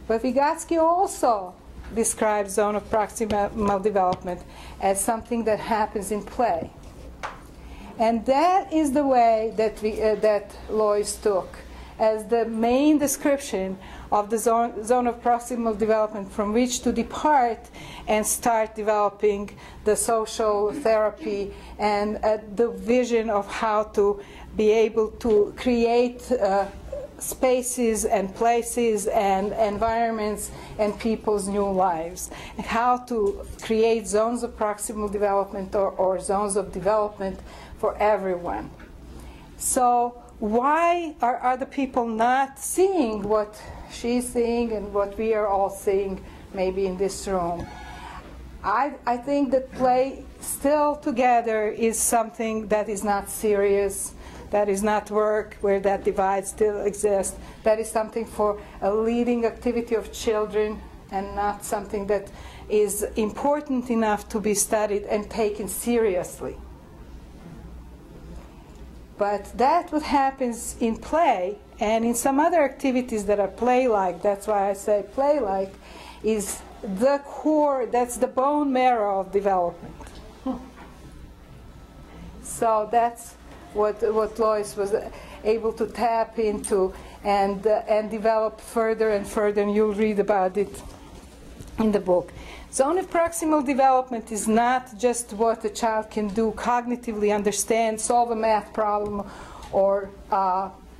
But Vygotsky also describes zone of proximal development as something that happens in play. And that is the way that that Lois took as the main description of the zone of proximal development from which to depart and start developing the social therapy and the vision of how to be able to create spaces and places and environments and people's new lives, and how to create zones of proximal development or zones of development for everyone. So why are other people not seeing what she's seeing and what we are all seeing maybe in this room? I think that play still together is something that is not serious, that is not work, where that divide still exists. That is something for a leading activity of children and not something that is important enough to be studied and taken seriously. But that's what happens in play and in some other activities that are play-like. That's why I say play-like is the core, that's the bone marrow of development. So that's what Lois was able to tap into and develop further and further, and you'll read about it in the book. Zone of proximal development is not just what a child can do cognitively, understand, solve a math problem, or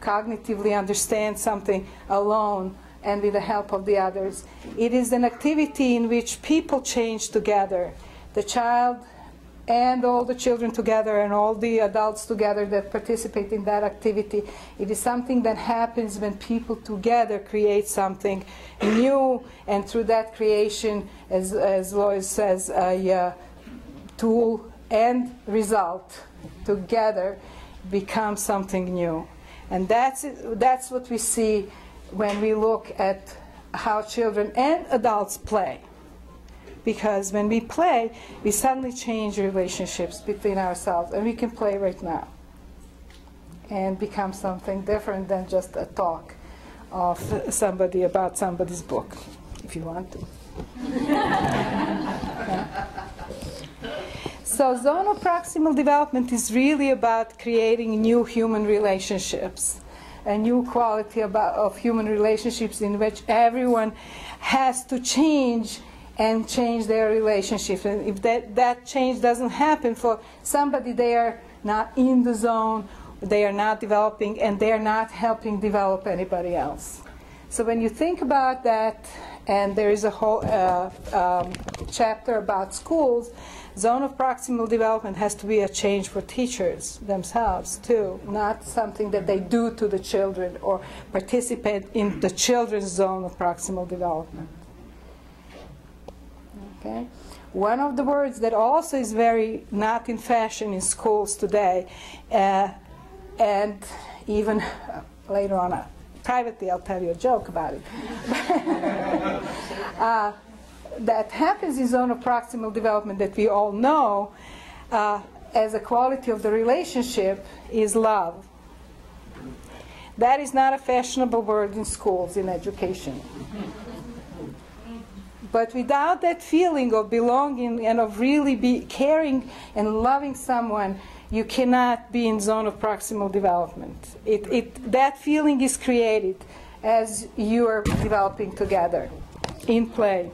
cognitively understand something alone and with the help of the others. It is an activity in which people change together. The child and all the children together and all the adults together that participate in that activity. It is something that happens when people together create something new, and through that creation, as Lois says, a tool and result together become something new. And that's what we see when we look at how children and adults play. Because when we play, we suddenly change relationships between ourselves, and we can play right now and become something different than just a talk of somebody about somebody's book, if you want to. So zonal proximal development is really about creating new human relationships, a new quality of human relationships in which everyone has to change and change their relationship. And if that change doesn't happen for somebody, they are not in the zone, they are not developing, and they are not helping develop anybody else. So when you think about that, and there is a whole chapter about schools, zone of proximal development has to be a change for teachers themselves too, not something that they do to the children or participate in the children's zone of proximal development. Okay. One of the words that also is very not in fashion in schools today, and even later on, privately I'll tell you a joke about it, that happens in zone of proximal development that we all know as a quality of the relationship is love. That is not a fashionable word in schools, in education. But without that feeling of belonging and of really caring and loving someone, you cannot be in zone of proximal development. That feeling is created as you are developing together in play.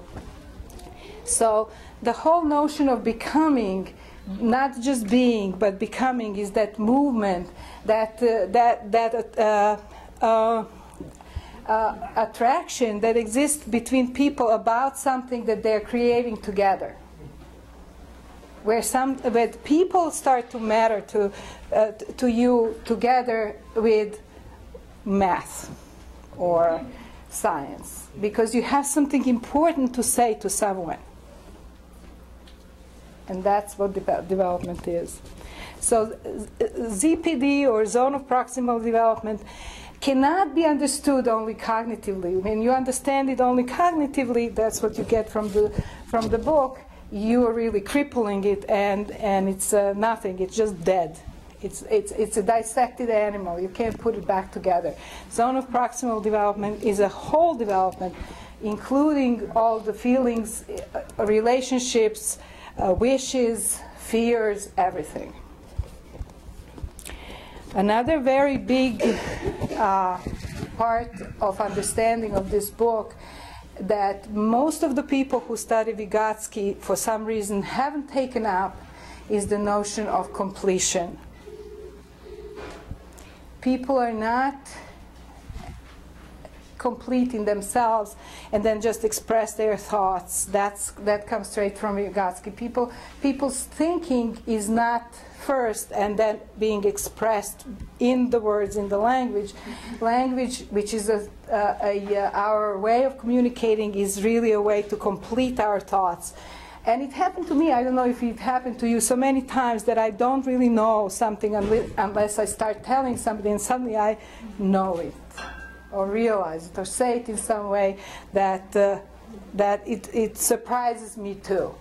So the whole notion of becoming, not just being, but becoming, is that movement, attraction that exists between people about something that they're creating together, where people start to matter to you together with math or science, because you have something important to say to someone, and that's what development is. So ZPD, or zone of proximal development, cannot be understood only cognitively. When you understand it only cognitively, that's what you get from the book, you are really crippling it, and it's nothing. It's just dead. It's a dissected animal. You can't put it back together. Zone of proximal development is a whole development including all the feelings, relationships, wishes, fears, everything. Another very big part of understanding of this book that most of the people who study Vygotsky for some reason haven't taken up is the notion of completion. People are not complete in themselves and then just express their thoughts. That comes straight from Vygotsky. People's thinking is not first and then being expressed in the words, in the language. Language, which is our way of communicating, is really a way to complete our thoughts. And it happened to me, I don't know if it happened to you, so many times that I don't really know something unless I start telling somebody, and suddenly I know it, or realize it, or say it in some way that it surprises me too.